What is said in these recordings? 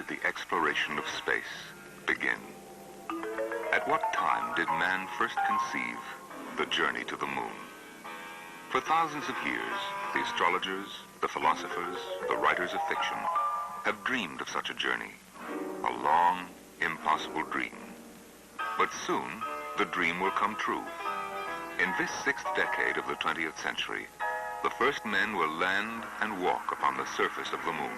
did the exploration of space begin? At what time did man first conceive the journey to the moon? For thousands of years, the astrologers, the philosophers, the writers of fiction have dreamed of such a journey, a long, impossible dream. But soon, the dream will come true. In this sixth decade of the 20th century, the first men will land and walk upon the surface of the moon.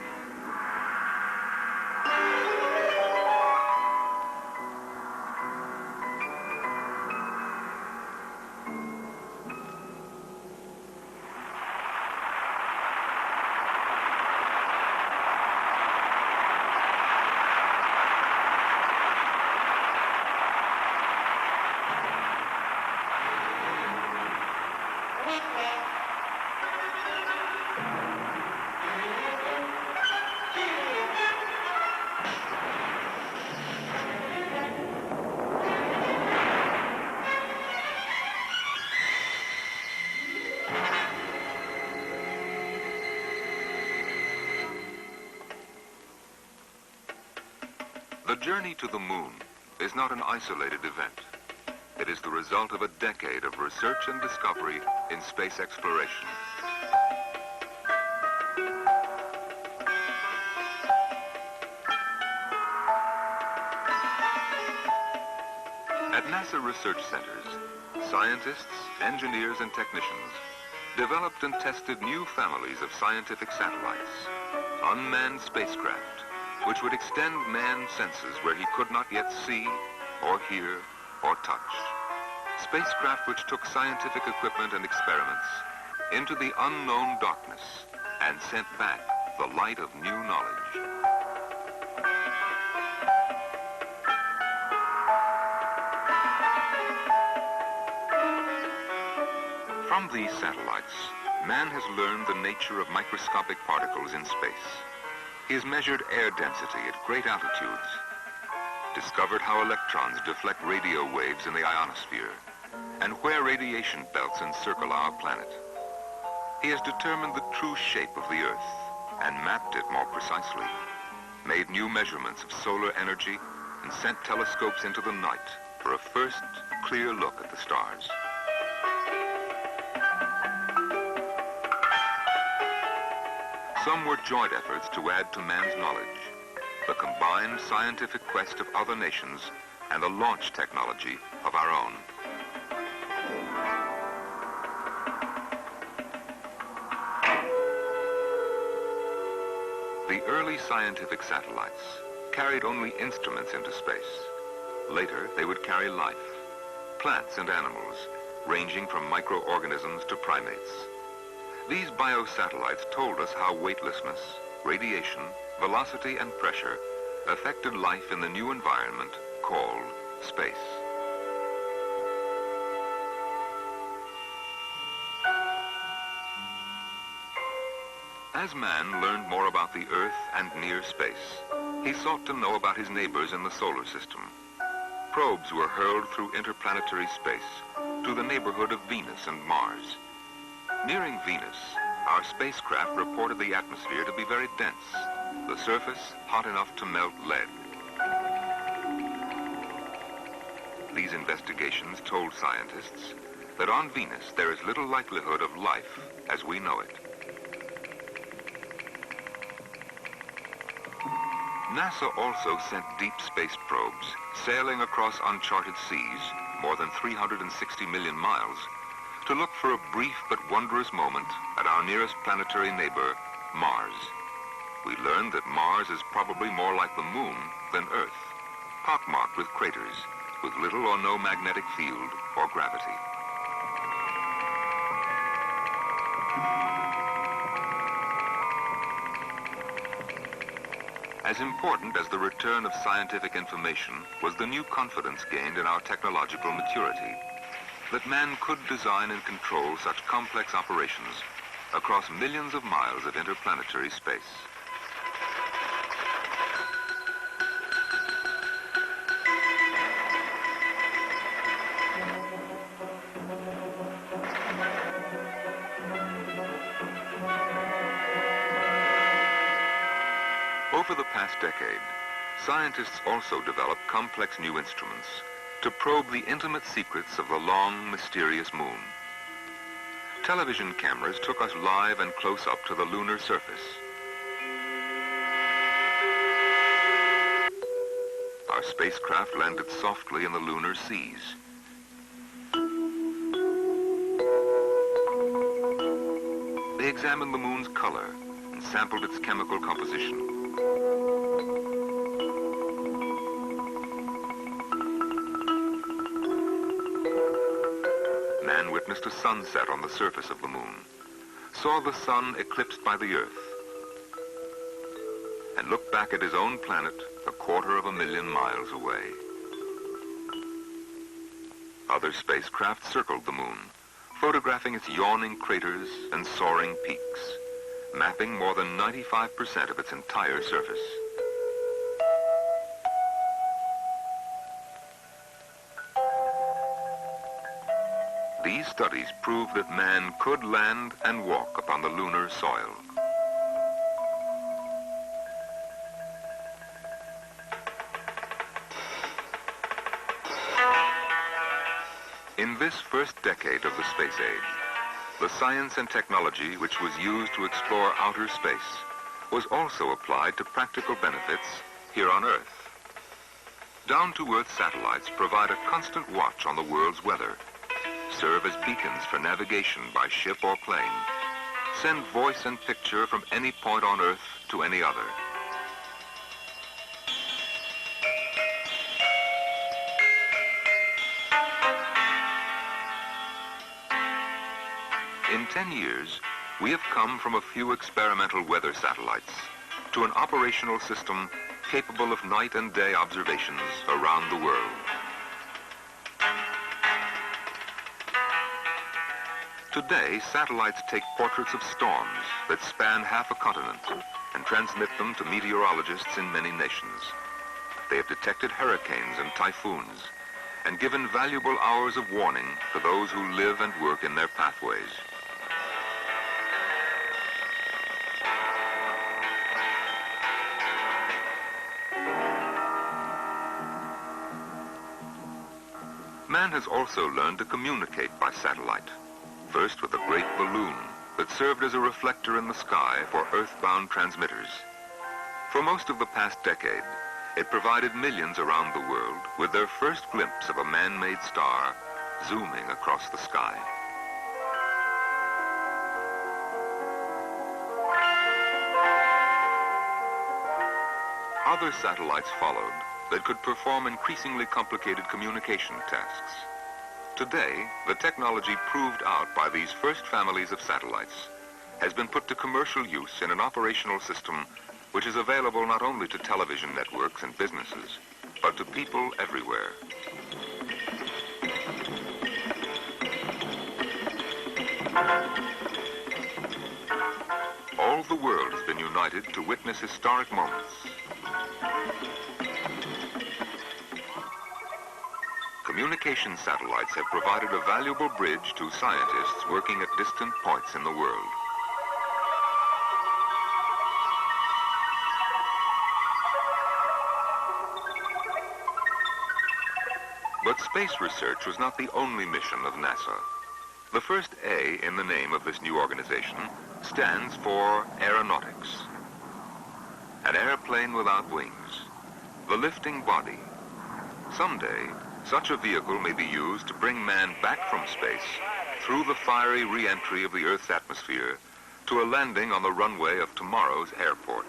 The journey to the moon is not an isolated event. It is the result of a decade of research and discovery in space exploration. At NASA research centers, scientists, engineers, and technicians developed and tested new families of scientific satellites, unmanned spacecraft, which would extend man's senses where he could not yet see, or hear, or touch. Spacecraft which took scientific equipment and experiments into the unknown darkness and sent back the light of new knowledge. From these satellites, man has learned the nature of microscopic particles in space. He has measured air density at great altitudes, discovered how electrons deflect radio waves in the ionosphere, and where radiation belts encircle our planet. He has determined the true shape of the Earth and mapped it more precisely, made new measurements of solar energy, and sent telescopes into the night for a first clear look at the stars. Some were joint efforts to add to man's knowledge, the combined scientific quest of other nations and the launch technology of our own. The early scientific satellites carried only instruments into space. Later, they would carry life, plants and animals, ranging from microorganisms to primates. These biosatellites told us how weightlessness, radiation, velocity, and pressure affected life in the new environment called space. As man learned more about the Earth and near space, he sought to know about his neighbors in the solar system. Probes were hurled through interplanetary space to the neighborhood of Venus and Mars. Nearing Venus, our spacecraft reported the atmosphere to be very dense, the surface hot enough to melt lead. These investigations told scientists that on Venus there is little likelihood of life as we know it. NASA also sent deep space probes sailing across uncharted seas, more than 360 million miles, to look for a brief but wondrous moment at our nearest planetary neighbor, Mars. We learned that Mars is probably more like the moon than Earth, pockmarked with craters, with little or no magnetic field or gravity. As important as the return of scientific information was the new confidence gained in our technological maturity, that man could design and control such complex operations across millions of miles of interplanetary space. Over the past decade, Scientists also developed complex new instruments to probe the intimate secrets of the long, mysterious moon. Television cameras took us live and close up to the lunar surface. Our spacecraft landed softly in the lunar seas. They examined the moon's color and sampled its chemical composition. Man witnessed a sunset on the surface of the moon, saw the sun eclipsed by the Earth, and looked back at his own planet 250,000 miles away. Other spacecraft circled the moon, photographing its yawning craters and soaring peaks, mapping more than 95% of its entire surface. These studies proved that man could land and walk upon the lunar soil. In this first decade of the space age, the science and technology which was used to explore outer space was also applied to practical benefits here on Earth. Down-to-Earth satellites provide a constant watch on the world's weather, serve as beacons for navigation by ship or plane, send voice and picture from any point on Earth to any other. In 10 years, we have come from a few experimental weather satellites to an operational system capable of night and day observations around the world. Today, satellites take portraits of storms that span half a continent and transmit them to meteorologists in many nations. They have detected hurricanes and typhoons and given valuable hours of warning to those who live and work in their pathways. Man has also learned to communicate by satellite. First with a great balloon that served as a reflector in the sky for earthbound transmitters. For most of the past decade, it provided millions around the world with their first glimpse of a man-made star zooming across the sky. Other satellites followed that could perform increasingly complicated communication tasks. Today, the technology proved out by these first families of satellites has been put to commercial use in an operational system which is available not only to television networks and businesses, but to people everywhere. All the world has been united to witness historic moments. Communication satellites have provided a valuable bridge to scientists working at distant points in the world. But space research was not the only mission of NASA. The first A in the name of this new organization stands for aeronautics. An airplane without wings, the lifting body. Someday, such a vehicle may be used to bring man back from space through the fiery re-entry of the Earth's atmosphere to a landing on the runway of tomorrow's airport.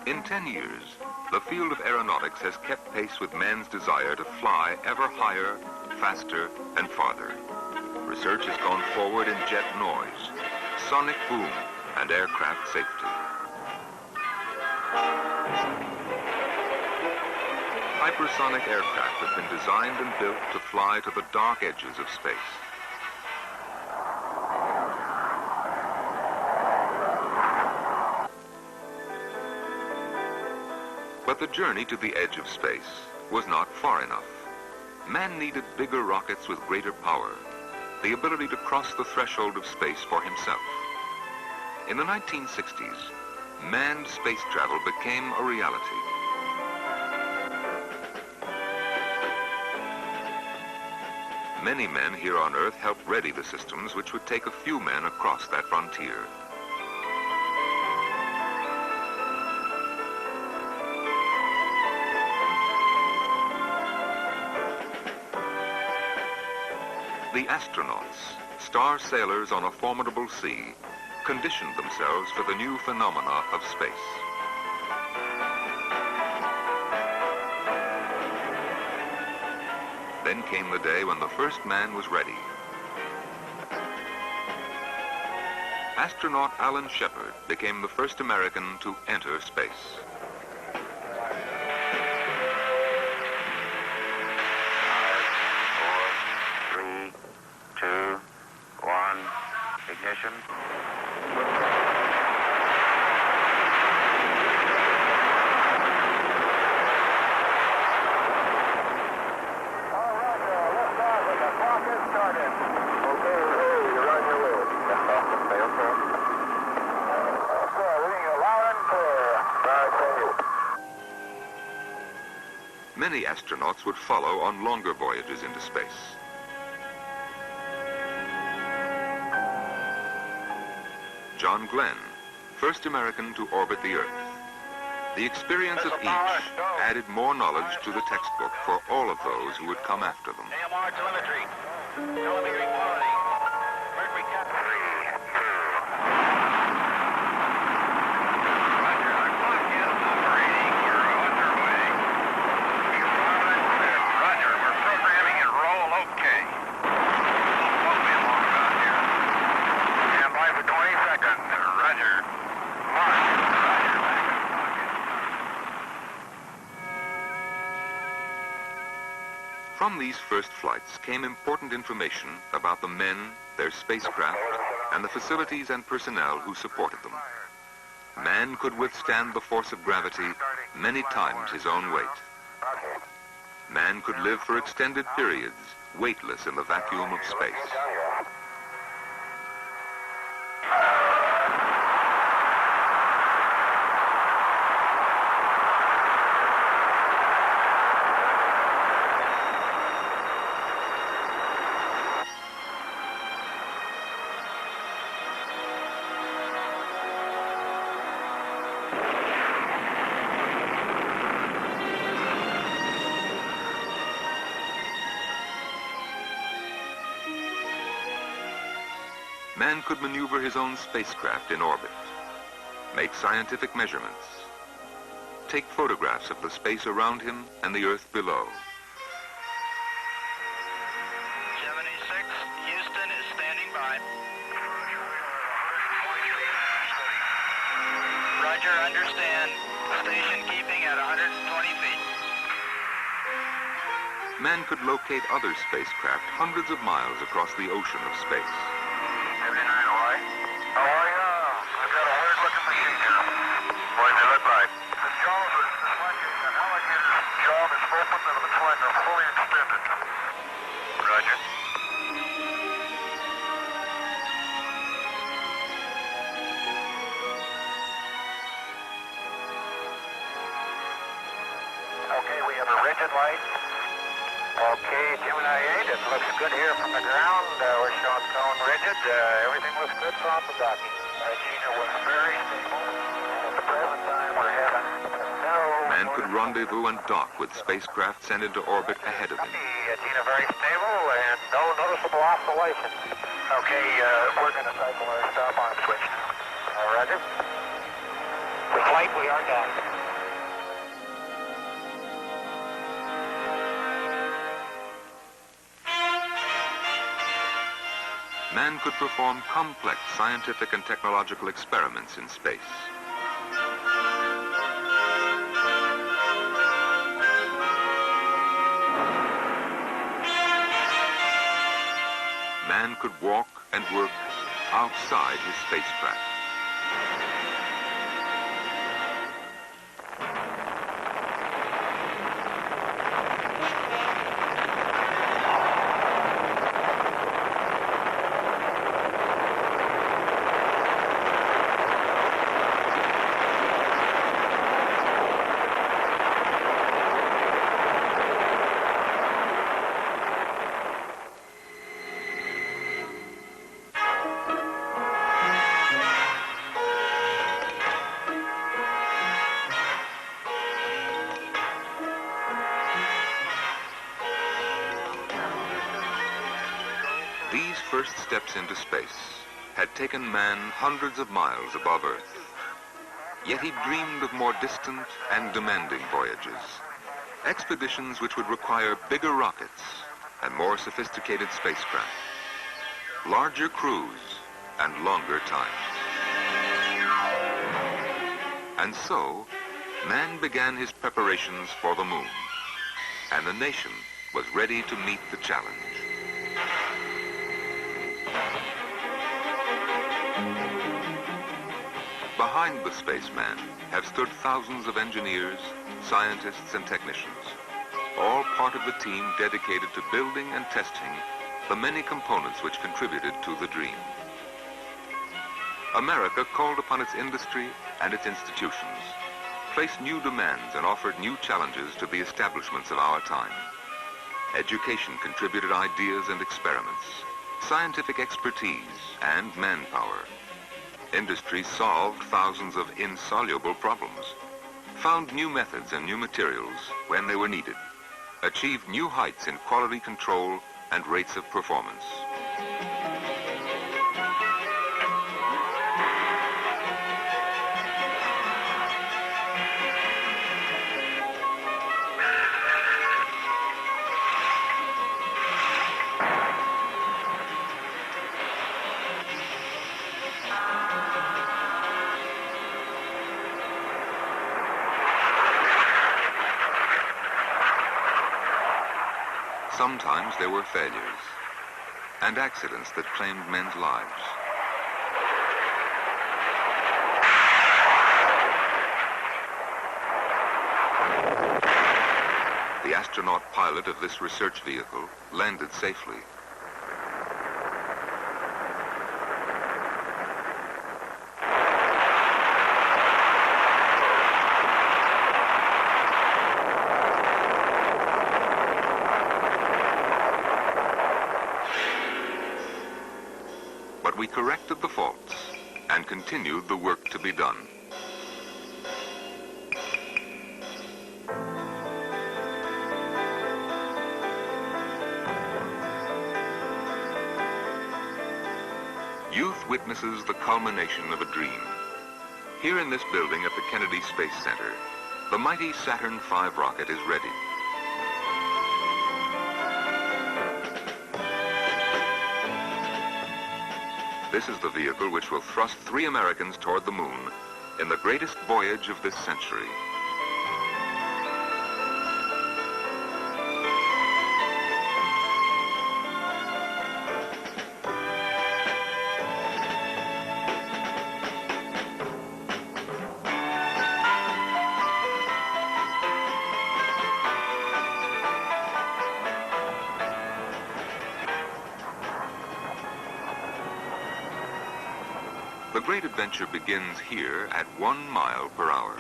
In 10 years, the field of aeronautics has kept pace with man's desire to fly ever higher, faster, and farther. Research has gone forward in jet noise, sonic boom, and aircraft safety. Hypersonic aircraft have been designed and built to fly to the dark edges of space. But the journey to the edge of space was not far enough. Man needed bigger rockets with greater power, the ability to cross the threshold of space for himself. In the 1960s, manned space travel became a reality. Many men here on Earth helped ready the systems which would take a few men across that frontier. The astronauts, star sailors on a formidable sea, conditioned themselves for the new phenomena of space. Then came the day when the first man was ready. Astronaut Alan Shepard became the first American to enter space. 2, 1, ignition. All right, liftoff and the clock is started. Okay, hey, you're on your way. Liftoff and fail safe. Okay, reading you loud and clear. Right, thank you. Many astronauts would follow on longer voyages into space. John Glenn, first American to orbit the Earth. The experience of each added more knowledge to the textbook for all of those who would come after them. AMR telemetry. Telemetry quality. Mercury capture. 3, 2. Roger, our clock is operating. We're underway. Loud and clear. Roger, we're programming and roll okay. What we long about here? Stand by for 20 seconds. Roger. Mark. Roger, back in pocket. From these first flights came important information about the men, their spacecraft, and the facilities and personnel who supported them. Man could withstand the force of gravity many times his own weight. Man could live for extended periods, weightless in the vacuum of space. Man could maneuver his own spacecraft in orbit, make scientific measurements, take photographs of the space around him and the Earth below. 76, Houston is standing by. Roger, understand. Station keeping at 120 feet. Man could locate other spacecraft hundreds of miles across the ocean of space. 79 Hawaii. How are you? I've got a weird-looking machine here. What does it look like? The jaws are like an alligator's jaw is open and it looks like they're fully extended. Roger. Okay, we have a rigid light. Okay, Gemini 8, it looks good here from the ground. We're showing cone rigid. Everything looks good from the docking. Gina was very stable. At the present time, we're having no... Man could rendezvous and dock with spacecraft sent into orbit ahead of him. Gina, very stable and no noticeable oscillations. Okay, we're going to cycle our stop-on switch now. Roger. With light, we are docked. Man could perform complex scientific and technological experiments in space. Man could walk and work outside his spacecraft. first steps into space had taken man hundreds of miles above Earth. Yet he dreamed of more distant and demanding voyages, expeditions which would require bigger rockets and more sophisticated spacecraft, larger crews and longer times. And so, man began his preparations for the moon, and the nation was ready to meet the challenge. Behind the spaceman have stood thousands of engineers, scientists, and technicians, all part of the team dedicated to building and testing the many components which contributed to the dream. America called upon its industry and its institutions, placed new demands and offered new challenges to the establishments of our time. Education contributed ideas and experiments, scientific expertise, and manpower. Industry solved thousands of insoluble problems, found new methods and new materials when they were needed, achieved new heights in quality control and rates of performance. Sometimes there were failures and accidents that claimed men's lives. The astronaut pilot of this research vehicle landed safely. But we corrected the faults and continued the work to be done. Youth witnesses the culmination of a dream. Here in this building at the Kennedy Space Center, the mighty Saturn V rocket is ready. This is the vehicle which will thrust 3 Americans toward the moon in the greatest voyage of this century. The great adventure begins here at 1 mile per hour.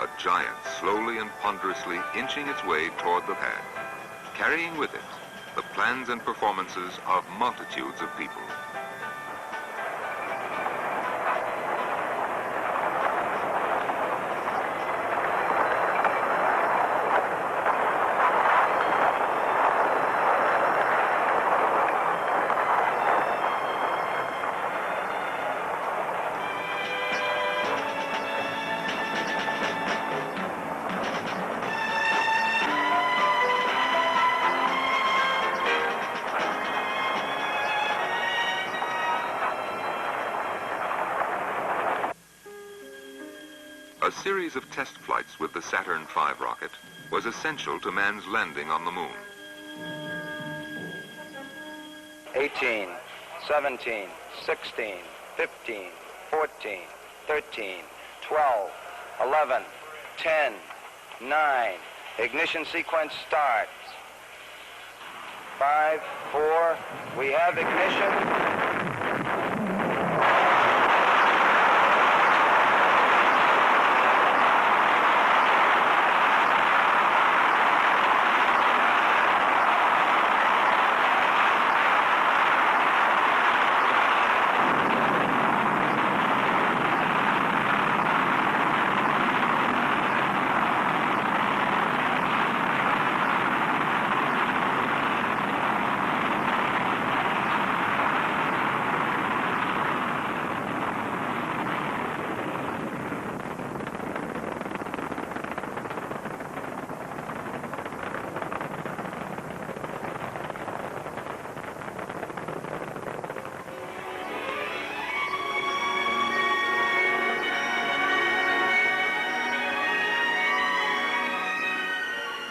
A giant slowly and ponderously inching its way toward the pad, carrying with it the plans and performances of multitudes of people. A series of test flights with the Saturn V rocket was essential to man's landing on the moon. 18, 17, 16, 15, 14, 13, 12, 11, 10, 9. Ignition sequence starts. 5, 4, we have ignition.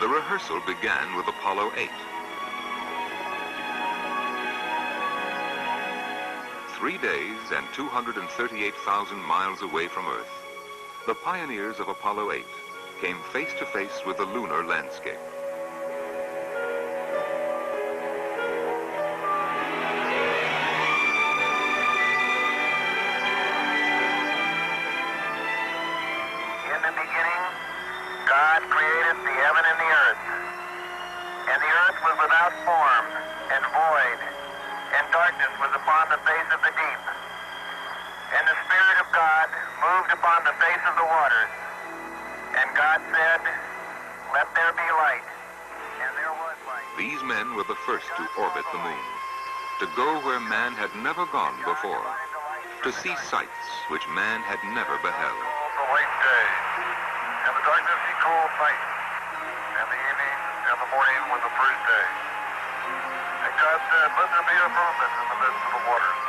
The rehearsal began with Apollo 8. 3 days and 238,000 miles away from Earth, the pioneers of Apollo 8 came face to face with the lunar landscape. In the beginning, God created the heaven and the earth. And the earth was without form and void, and darkness was upon the face of the deep. And the Spirit of God moved upon the face of the waters. And God said, "Let there be light." And there was light. These men were the first to orbit the moon, to go where man had never gone before, to see sights which man had never beheld. The late day, and the darkness he called night, and the evening and the morning was the first day. And God said, "Let there be a firmament in the midst of the waters,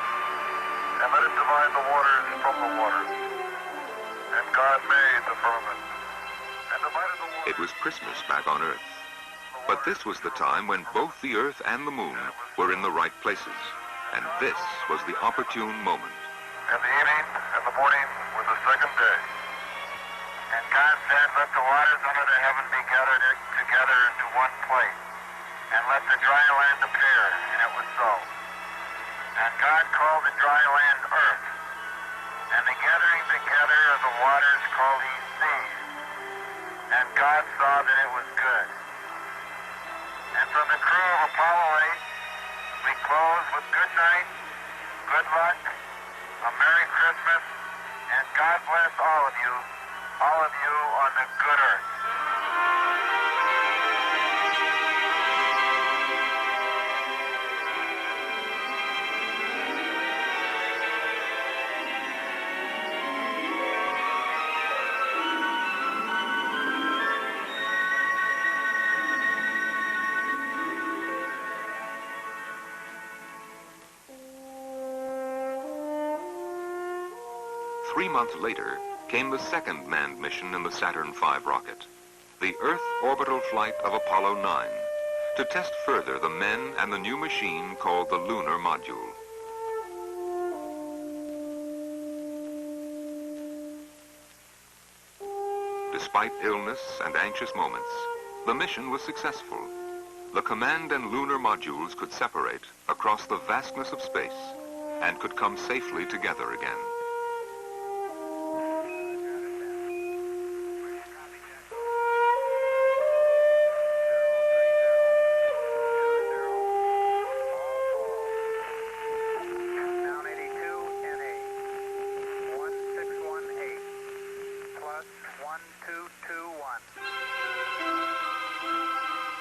and let it divide the waters from the waters." And God made the firmament, and divided the waters. It was Christmas back on Earth, but this was the time when both the Earth and the moon were in the right places, and this was the opportune moment. And the evening and the morning were the second day. And God said, "Let the waters under the heaven be gathered together into one place, and let the dry land appear." And it was so. And God called the dry land earth, and the gathering together of the waters called he seas. And God saw that it was good. And from the crew of Apollo 8, we close with good night, good luck, a Merry Christmas, and God bless all of you on the good earth. Three months later came the second manned mission in the Saturn V rocket, the Earth orbital flight of Apollo 9, to test further the men and the new machine called the Lunar Module. Despite illness and anxious moments, the mission was successful. The command and lunar modules could separate across the vastness of space and could come safely together again.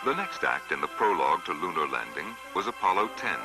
The next act in the prologue to lunar landing was Apollo 10.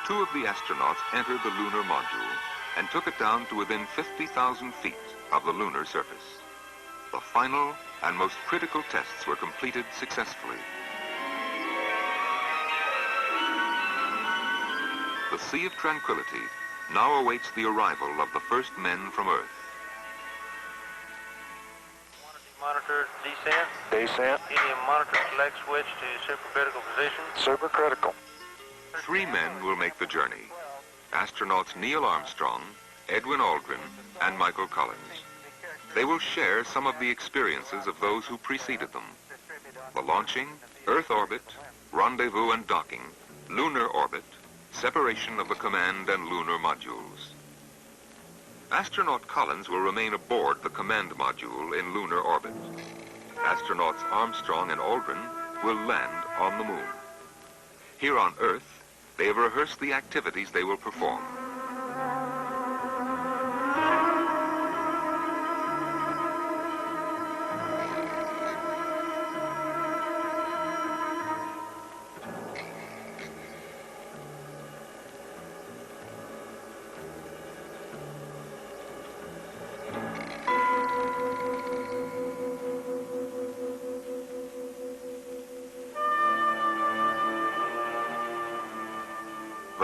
Two of the astronauts entered the lunar module and took it down to within 50,000 feet of the lunar surface. The final and most critical tests were completed successfully. The Sea of Tranquility now awaits the arrival of the first men from Earth. Monitor descent. Descent. Helium monitor select switch to supercritical position. Supercritical. Three men will make the journey. Astronauts Neil Armstrong, Edwin Aldrin, and Michael Collins. They will share some of the experiences of those who preceded them. The launching, Earth orbit, rendezvous and docking, lunar orbit, separation of the command and lunar modules. Astronaut Collins will remain aboard the command module in lunar orbit. Astronauts Armstrong and Aldrin will land on the moon. Here on Earth, they have rehearsed the activities they will perform.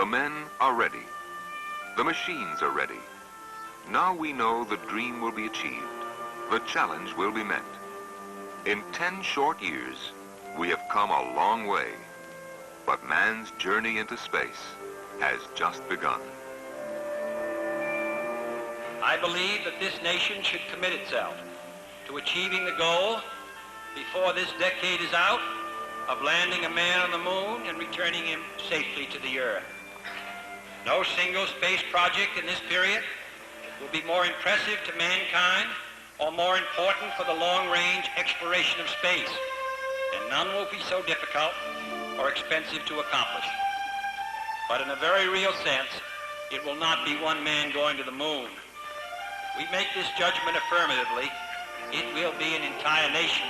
The men are ready. The machines are ready. Now we know the dream will be achieved. The challenge will be met. In 10 short years, we have come a long way. But man's journey into space has just begun. I believe that this nation should commit itself to achieving the goal before this decade is out of landing a man on the moon and returning him safely to the Earth. No single space project in this period will be more impressive to mankind or more important for the long-range exploration of space, and none will be so difficult or expensive to accomplish. But in a very real sense, it will not be one man going to the moon. We make this judgment affirmatively. It will be an entire nation